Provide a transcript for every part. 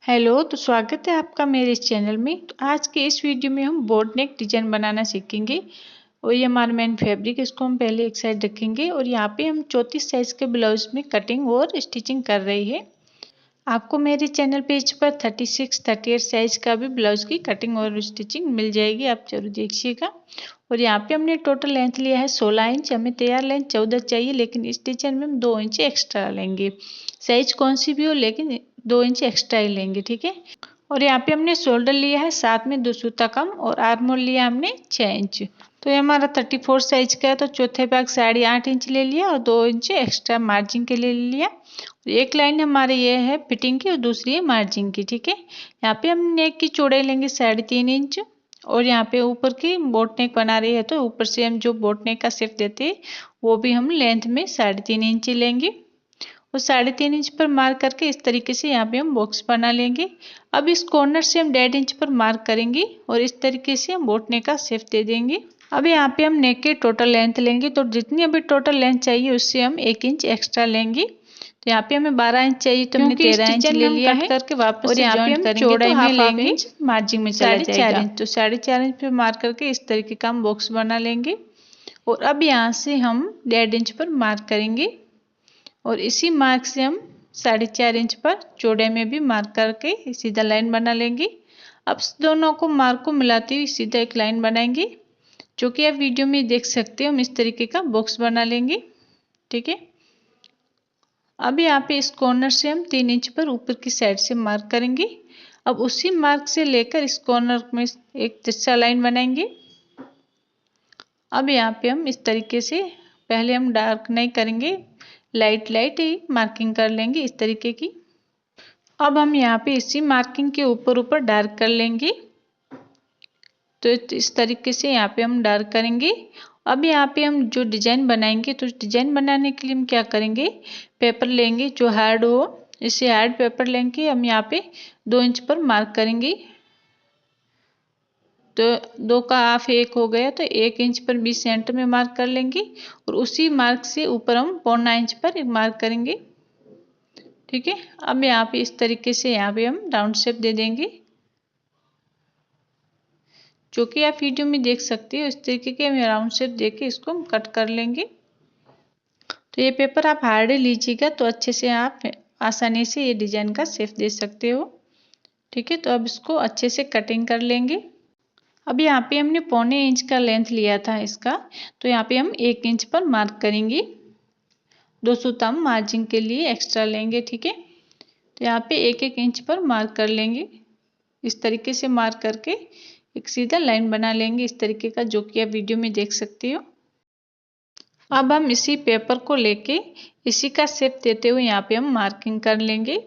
Hello, तो स्वागत है आपका मेरे इस चैनल में। तो आज के इस वीडियो में हम बोट नेक डिजाइन बनाना सीखेंगे और ये हमारा मेन फैब्रिक, इसको हम पहले एक साइड रखेंगे और यहाँ पे हम 34 साइज के ब्लाउज में कटिंग और स्टिचिंग कर रही है। आपको मेरे चैनल पेज पर 36, 38 साइज का भी ब्लाउज की कटिंग और स्टिचिंग मिल जाएगी, आप जरूर देखिएगा। और यहाँ पे हमने टोटल लेंथ लिया है 16 इंच। हमें तैयार लेंथ 14 चाहिए, लेकिन इस डिजाइन में हम 2 इंच एक्स्ट्रा लेंगे। साइज कौन सी भी हो, लेकिन 2 इंच एक्स्ट्रा ही लेंगे, ठीक है। और यहाँ पे हमने शोल्डर लिया है 7 में 2 सूता कम और आर्म होल लिया हमने 6 इंच। तो ये हमारा 34 साइज का है, तो चौथे भाग 8.5 इंच ले लिया और 2 इंच एक्स्ट्रा मार्जिन के लिए ले लिया। एक लाइन हमारे ये है फिटिंग की और दूसरी है मार्जिन की, ठीक है। यहाँ पे हम नेक की चौड़ाई लेंगे 3.5 इंच और यहाँ पे ऊपर की बोट नेक बना रही है, तो ऊपर से हम जो बोट नेक का शेप देते हैं वो भी हम लेंथ में 3.5 इंच लेंगे और 3.5 इंच पर मार्क करके इस तरीके से यहाँ पे हम बॉक्स बना लेंगे। अब इस कॉर्नर से हम 1.5 इंच पर मार्क करेंगे और इस तरीके से हम बोट नेक का शेप दे देंगे। अब यहाँ पे हम नेक की टोटल लेंथ लेंगे, तो जितनी अभी टोटल लेंथ चाहिए उससे हम 1 इंच एक्स्ट्रा लेंगे। तो यहाँ पे हमें 12 इंच चाहिए, तो हमने 13 इंच ले लिया है करके वापस और यहाँ पे हम चौड़ाई में लेंगे मार्जिन में चला जाएगा। तो 4.5 इंच पे मार्क करके इस तरीके का हम बॉक्स बना लेंगे और अब यहाँ से हम 1.5 इंच पर मार्क करेंगे और इसी मार्क से हम 4.5 इंच पर चौड़ाई में भी मार्क करके सीधा लाइन बना लेंगे। अब दोनों को मार्क को मिलाते हुए सीधा एक लाइन बनाएंगे, जो कि आप वीडियो में देख सकते हो। हम इस तरीके का बॉक्स बना लेंगे, ठीक है। अब यहाँ पे इस कॉर्नर से हम 3 इंच पर ऊपर की साइड से मार्क करेंगे। अब उसी मार्क से लेकर इस कॉर्नर में एक तिरछा लाइन बनाएंगे। अब यहाँ पे हम इस तरीके से पहले हम डार्क नहीं करेंगे, लाइट लाइट ही मार्किंग कर लेंगे इस तरीके की। अब हम यहाँ पे इसी मार्किंग के ऊपर ऊपर डार्क कर लेंगे, तो इस तरीके से यहाँ पे हम डार्क करेंगे। अब यहाँ पे हम जो डिजाइन बनाएंगे, तो डिजाइन बनाने के लिए हम क्या करेंगे, पेपर लेंगे जो हार्ड हो। इसे हार्ड पेपर लेंगे, हम यहाँ पे 2 इंच पर मार्क करेंगे। तो 2 का हाफ 1 हो गया, तो 1 इंच पर 20 सेंट में मार्क कर लेंगे और उसी मार्क से ऊपर हम 0.25 इंच पर एक मार्क करेंगे, ठीक है। अब यहाँ पे इस तरीके से यहाँ पे हम राउंड शेप दे देंगे, जो कि आप वीडियो में देख सकते हो। इस तरीके के हम राउंड शेप देके इसको हम कट कर लेंगे। तो ये पेपर आप हार्ड लीजिएगा, तो अच्छे से आप आसानी से ये डिजाइन का शेप दे सकते हो, ठीक है। तो अब इसको अच्छे से कटिंग कर लेंगे। अब यहाँ पे हमने 0.25 इंच का लेंथ लिया था इसका, तो यहाँ पे हम 1 इंच पर मार्क करेंगे। 2 सूता हम मार्जिन के लिए एक्स्ट्रा लेंगे, ठीक है। तो यहाँ पे 1-1 इंच पर मार्क कर लेंगे। इस तरीके से मार्क करके एक सीधा लाइन बना लेंगे इस तरीके का, जो कि आप वीडियो में देख सकते हो। अब हम इसी पेपर को लेके इसी का शेप देते हुए यहाँ पे हम मार्किंग कर लेंगे।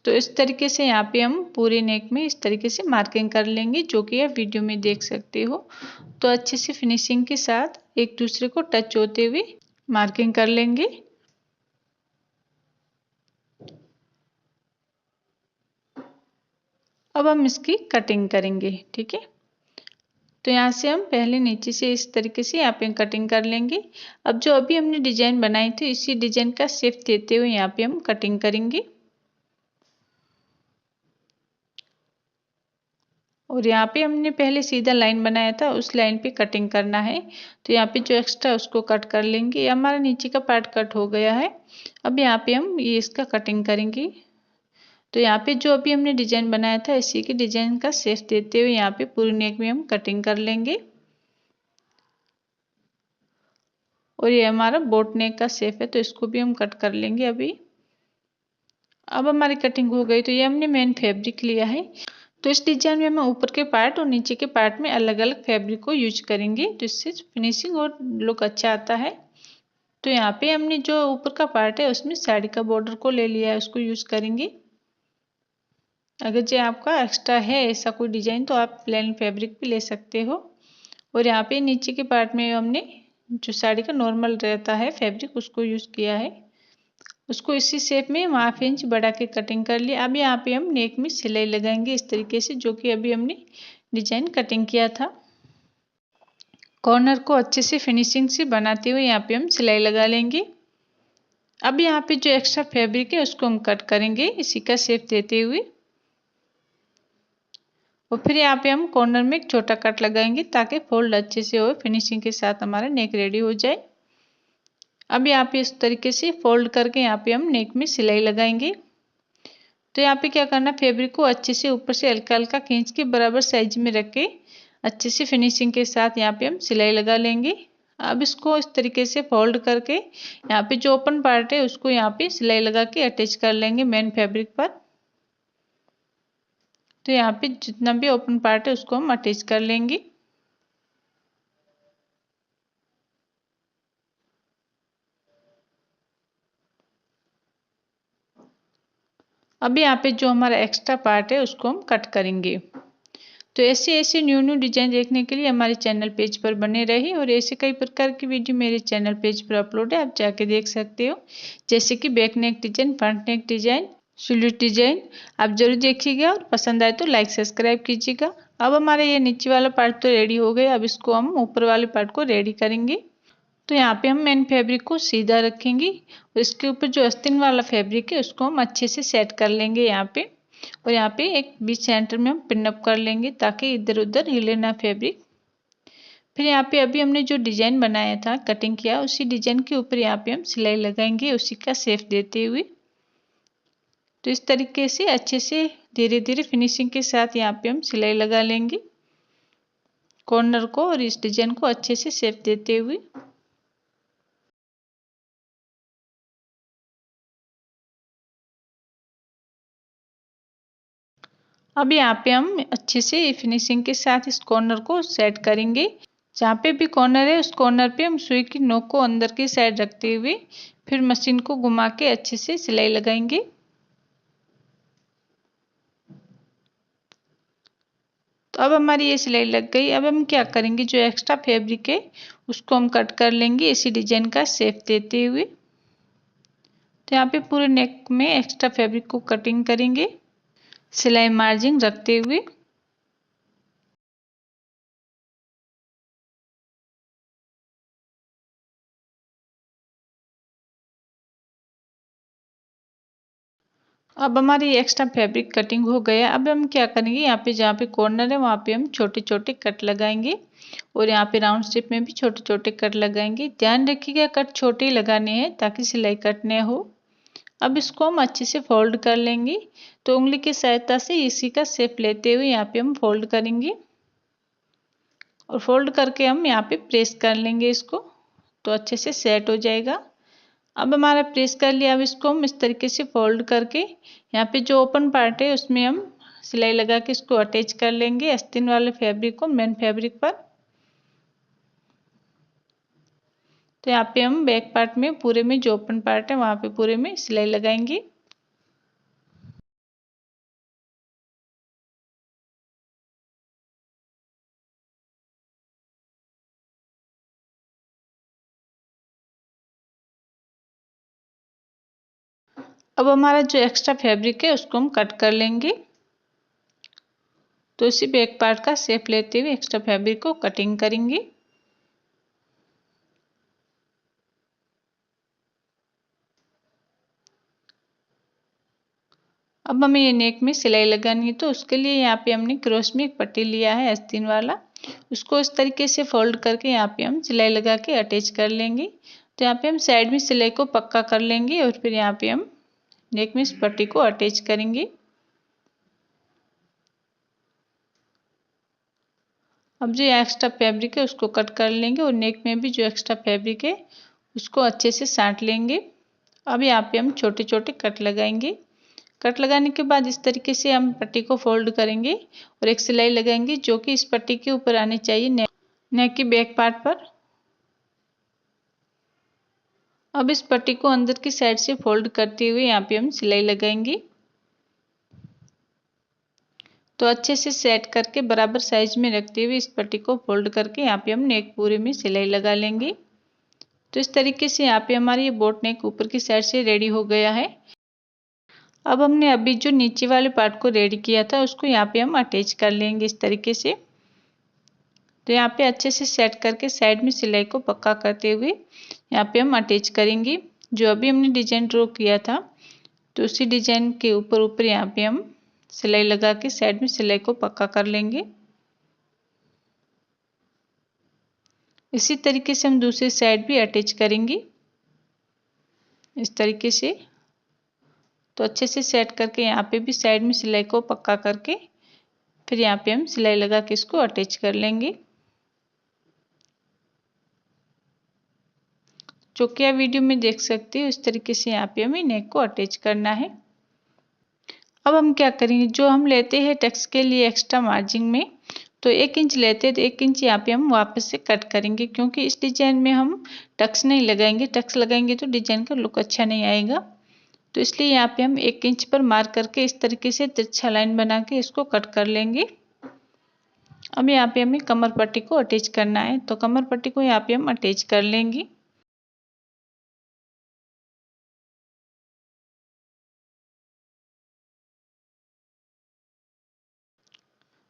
तो इस तरीके से यहाँ पे हम पूरे नेक में इस तरीके से मार्किंग कर लेंगे, जो कि आप वीडियो में देख सकते हो। तो अच्छे से फिनिशिंग के साथ एक दूसरे को टच होते हुए मार्किंग कर लेंगे। अब हम इसकी कटिंग करेंगे, ठीक है। तो यहाँ से हम पहले नीचे से इस तरीके से यहाँ पे कटिंग कर लेंगे। अब जो अभी हमने डिजाइन बनाई थी, इसी डिजाइन का शेप देते हुए यहाँ पे हम कटिंग करेंगे और यहाँ पे हमने पहले सीधा लाइन बनाया था, उस लाइन पे कटिंग करना है। तो यहाँ पे जो एक्स्ट्रा उसको कट कर लेंगे। हमारा नीचे का पार्ट कट हो गया है। अब यहाँ पे हम ये इसका कटिंग करेंगे। तो यहाँ पे जो अभी हमने डिजाइन बनाया था, इसी के डिजाइन का शेप देते हुए यहाँ पे पूरी नेक में हम कटिंग कर लेंगे और ये हमारा बोट नेक का शेप है, तो इसको भी हम कट कर लेंगे अभी। अब हमारी कटिंग हो गई। तो ये हमने मेन फैब्रिक लिया है। तो इस डिजाइन में हम ऊपर के पार्ट और नीचे के पार्ट में अलग अलग फैब्रिक को यूज करेंगे, तो इससे फिनिशिंग और लुक अच्छा आता है। तो यहाँ पे हमने जो ऊपर का पार्ट है उसमें साड़ी का बॉर्डर को ले लिया है, उसको यूज करेंगे। अगर जो आपका एक्स्ट्रा है ऐसा कोई डिजाइन, तो आप प्लेन फैब्रिक भी ले सकते हो। और यहाँ पे नीचे के पार्ट में हमने जो साड़ी का नॉर्मल रहता है फैब्रिक, उसको यूज किया है। उसको इसी शेप में 1/2 इंच बढ़ा के कटिंग कर लिया। अब यहाँ पे हम नेक में सिलाई लगाएंगे इस तरीके से, जो कि अभी हमने डिजाइन कटिंग किया था। कॉर्नर को अच्छे से फिनिशिंग से बनाते हुए यहाँ पे हम सिलाई लगा लेंगे। अब यहाँ पे जो एक्स्ट्रा फैब्रिक है उसको हम कट करेंगे इसी का शेप देते हुए, और फिर यहाँ पे हम कॉर्नर में एक छोटा कट लगाएंगे ताकि फोल्ड अच्छे से हो, फिनिशिंग के साथ हमारा नेक रेडी हो जाए। अब यहाँ पे इस तरीके से फोल्ड करके यहाँ पे हम नेक में सिलाई लगाएंगे। तो यहाँ पे क्या करना, फैब्रिक को अच्छे से ऊपर से हल्का हल्का खींच के बराबर साइज में रख के अच्छे से फिनिशिंग के साथ यहाँ पे हम सिलाई लगा लेंगे। अब इसको इस तरीके से फोल्ड करके यहाँ पे जो ओपन पार्ट है उसको यहाँ पे सिलाई लगा के अटैच कर लेंगे मेन फैब्रिक पर। तो यहाँ पे जितना भी ओपन पार्ट है उसको हम अटैच कर लेंगे। अब यहाँ पे जो हमारा एक्स्ट्रा पार्ट है उसको हम कट करेंगे। तो ऐसे ऐसे न्यू न्यू डिजाइन देखने के लिए हमारे चैनल पेज पर बने रहिए, और ऐसे कई प्रकार की वीडियो मेरे चैनल पेज पर अपलोड है, आप जाके देख सकते हो। जैसे कि बैक नेक डिजाइन, फ्रंट नेक डिजाइन, स्लीव डिजाइन, आप जरूर देखिएगा और पसंद आए तो लाइक सब्सक्राइब कीजिएगा। अब हमारे ये नीचे वाला पार्ट तो रेडी हो गया, अब इसको हम ऊपर वाले पार्ट को रेडी करेंगे। तो यहाँ पे हम मेन फैब्रिक को सीधा रखेंगे और इसके ऊपर जो आस्तीन वाला फैब्रिक है उसको हम अच्छे से सेट कर लेंगे यहाँ पे। और यहाँ पे एक बीच सेंटर में हम पिन अप कर लेंगे ताकि इधर उधर हिले ना फैब्रिक। फिर यहाँ पे अभी हमने जो डिजाइन बनाया था, कटिंग किया, उसी डिजाइन के ऊपर यहाँ पे हम सिलाई लगाएंगे उसी का शेप देते हुए। तो इस तरीके से अच्छे से धीरे धीरे फिनिशिंग के साथ यहाँ पे हम सिलाई लगा लेंगे कॉर्नर को, और इस डिजाइन को अच्छे से शेप देते हुए। अब यहाँ पे हम अच्छे से फिनिशिंग के साथ इस कॉर्नर को सेट करेंगे। जहाँ पे भी कॉर्नर है उस कॉर्नर पे हम सुई की नोक को अंदर की साइड रखते हुए फिर मशीन को घुमा के अच्छे से सिलाई लगाएंगे। तो अब हमारी ये सिलाई लग गई। अब हम क्या करेंगे, जो एक्स्ट्रा फैब्रिक है उसको हम कट कर लेंगे इसी डिजाइन का शेप देते हुए। तो यहाँ पे पूरे नेक में एक्स्ट्रा फैब्रिक को कटिंग करेंगे सिलाई मार्जिन रखते हुए। अब हमारी एक्स्ट्रा फैब्रिक कटिंग हो गया। अब हम क्या करेंगे, यहाँ पे जहाँ पे कॉर्नर है वहाँ पे हम छोटे छोटे कट लगाएंगे, और यहाँ पे राउंड शेप में भी छोटे छोटे कट लगाएंगे। ध्यान रखिएगा कट छोटे ही लगाने हैं ताकि सिलाई कट न हो। अब इसको हम अच्छे से फोल्ड कर लेंगे। तो उंगली की सहायता से इसी का शेप लेते हुए यहाँ पे हम फोल्ड करेंगे, और फोल्ड करके हम यहाँ पे प्रेस कर लेंगे इसको, तो अच्छे से सेट हो जाएगा। अब हमारा प्रेस कर लिया। अब इसको हम इस तरीके से फोल्ड करके यहाँ पे जो ओपन पार्ट है उसमें हम सिलाई लगा के इसको अटैच कर लेंगे आस्तीन वाले फैब्रिक को मेन फैब्रिक पर। तो यहाँ पे हम बैक पार्ट में पूरे में जो ओपन पार्ट है वहाँ पे पूरे में सिलाई लगाएंगे। अब हमारा जो एक्स्ट्रा फैब्रिक है उसको हम कट कर लेंगे। तो इसी बैक पार्ट का शेप लेते हुए एक्स्ट्रा फैब्रिक को कटिंग करेंगे। अब हमें ये नेक में सिलाई लगानी है, तो उसके लिए यहाँ पे हमने क्रॉस में एक पट्टी लिया है आस्तीन वाला, उसको इस तरीके से फोल्ड करके यहाँ पे हम सिलाई लगा के अटैच कर लेंगे। तो यहाँ पे हम साइड में सिलाई को पक्का कर लेंगे और फिर यहाँ पे हम नेक में इस पट्टी को अटैच करेंगे। अब जो एक्स्ट्रा फैब्रिक है उसको कट कर लेंगे, और नेक में भी जो एक्स्ट्रा फैब्रिक है उसको अच्छे से साट लेंगे। अब यहाँ पे हम छोटे छोटे कट लगाएंगे। कट लगाने के बाद इस तरीके से हम पट्टी को फोल्ड करेंगे और एक सिलाई लगाएंगे जो कि इस पट्टी के ऊपर आनी चाहिए नेक की बैक पार्ट पर। अब इस पट्टी को अंदर की साइड से फोल्ड करते हुए यहाँ पे हम सिलाई लगाएंगे। तो अच्छे से सेट करके बराबर साइज में रखते हुए इस पट्टी को फोल्ड करके यहाँ पे हम नेक पूरे में सिलाई लगा लेंगे। तो इस तरीके से यहाँ पे हमारी ये बोट नेक ऊपर की साइड से रेडी हो गया है। अब हमने अभी जो नीचे वाले पार्ट को रेडी किया था उसको यहाँ पे हम अटैच कर लेंगे इस तरीके से। तो यहाँ पे अच्छे से सेट करके साइड में सिलाई को पक्का करते हुए यहाँ पे हम अटैच करेंगे। जो अभी हमने डिजाइन ड्रॉ किया था, तो उसी डिजाइन के ऊपर ऊपर यहाँ पे हम सिलाई लगा के साइड में सिलाई को पक्का कर लेंगे। इसी तरीके से हम दूसरी साइड भी अटैच करेंगे, इस तरीके से। तो अच्छे से सेट करके यहाँ पे भी साइड में सिलाई को पक्का करके फिर यहाँ पे हम सिलाई लगा के इसको अटैच कर लेंगे। जो कि आप वीडियो में देख सकते हो, इस तरीके से यहाँ पे हमें नेक को अटैच करना है। अब हम क्या करेंगे, जो हम लेते हैं टक्स के लिए एक्स्ट्रा मार्जिन में, तो 1 इंच लेते हैं, तो 1 इंच यहाँ पे हम वापस से कट करेंगे, क्योंकि इस डिजाइन में हम टक्स नहीं लगाएंगे। टक्स लगाएंगे तो डिजाइन का लुक अच्छा नहीं आएगा। तो इसलिए यहाँ पे हम 1 इंच पर मार्क करके इस तरीके से तिरछा लाइन बना के इसको कट कर लेंगे। अब यहाँ पे हमें कमर पट्टी को अटैच करना है, तो कमर पट्टी को यहाँ पे हम अटैच कर लेंगे।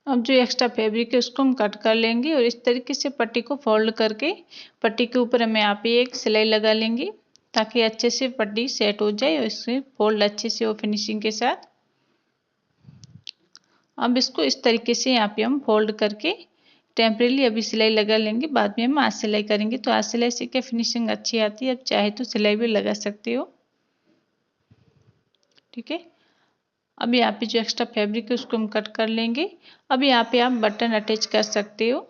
अब जो एक्स्ट्रा फैब्रिक है उसको हम कट कर लेंगे और इस तरीके से पट्टी को फोल्ड करके पट्टी के ऊपर हम यहाँ पे एक सिलाई लगा लेंगे, ताकि अच्छे से पट्टी सेट हो जाए और इससे फोल्ड अच्छे से हो फिनिशिंग के साथ। अब इसको इस तरीके से यहाँ पे हम फोल्ड करके टेम्परेली अभी सिलाई लगा लेंगे, बाद में हम हाथ सिलाई करेंगे। तो हाथ सिलाई से क्या फिनिशिंग अच्छी आती है, अब चाहे तो सिलाई भी लगा सकते हो। ठीक है, अब यहाँ पे जो एक्स्ट्रा फैब्रिक है उसको हम कट कर लेंगे। अब यहाँ पे आप बटन अटैच कर सकते हो।